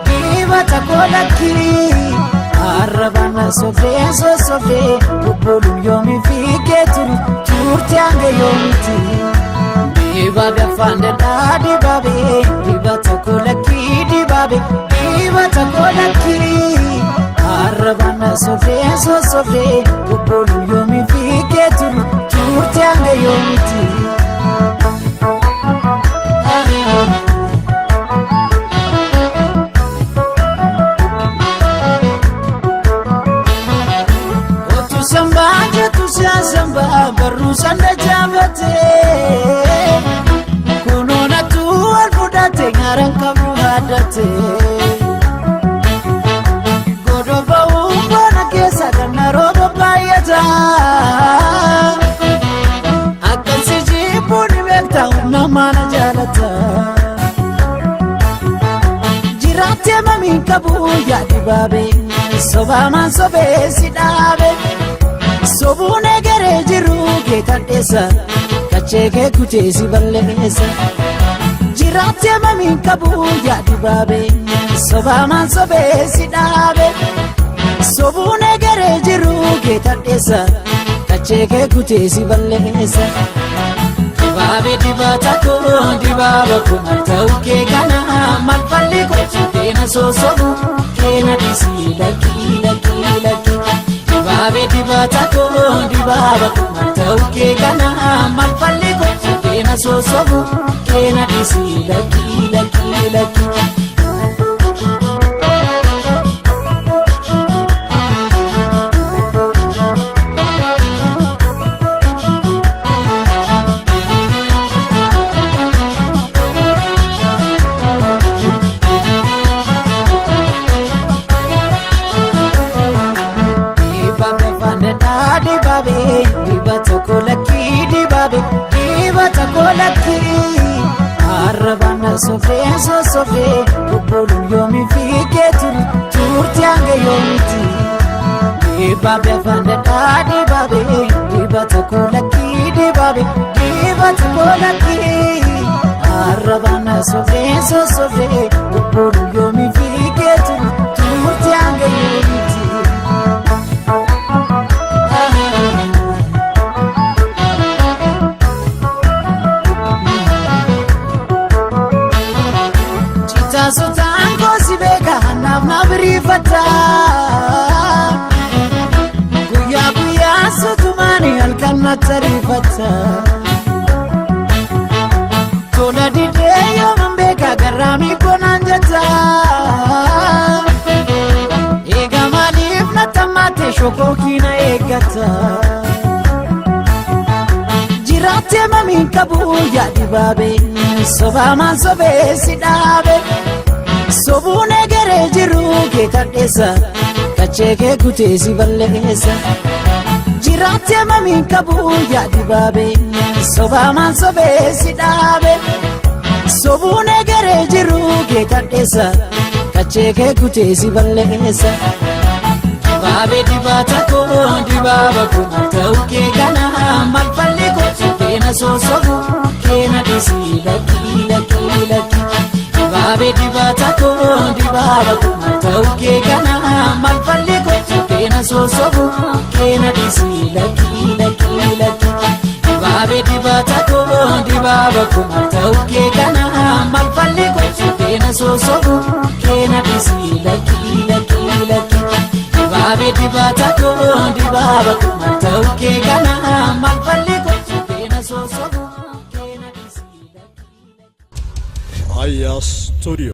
dibata kolaki arabana sobe kubulu yomi fiketu turtiange yomiti dibabe fande dibabe dibata kolaki dibata kolaki arabana sobe kubulu yomi fiketu turtiange yomiti Samba baru sanda jabate kunona tu alfudate ngaran kamu hadate godo bau bana kesa kana rodo bayata akan sijibu ni bekta unamana jalata jirate mami kabu ya dibabe sobama sobe sidabe sobune gere jiru ke kadesa kacheke kutesi ballesa jirate mami kabu ya dibabe sobama sobe sidabe sobune gere jiru ke kadesa kacheke kutesi ballesa dibabe dibata ko dibaba ko tauke kana malpalle ko tena sosobu kena disi laki dibabe dibata ko dibaba ko tauke kana malpalle ko kena sosobu kena disi laki dibata kolaki arabana sobe kubulu yomi fiketu turtiange yomiti dibabe fande dibabe dibata kolaki dibata kolaki arabana sobe kubulu yomi fiketu turtiange yomiti Sultan gosi bega nabrifata kuya sutumani alkanna tarifata tola dide yo mbega garami konanjata ega malif natamate shokokina egata jirate mami kabu ya dibabe sobama sobe sidabe sobune gere jiru ke kadesa kacheke kutesi ballesa jirate mami kabu ya dibabe sobama sobe sidabe sobune gere jiru ke kadesa kacheke kutesi ballesa dibabe dibata ko dibaba ko tauke kana malpalle ko kena sosobu kena disi laki dibabe dibata ko dibaba ko tauke kana malpalle ko kena sosobu kena disi laki dibabe dibata ko dibaba ko tauke kana malpalle ko kena sosobu kena disi laki dibabe dibata ko dibaba ko tauke kana malpalle ko kena sosobu kena disi laki Aya Studio.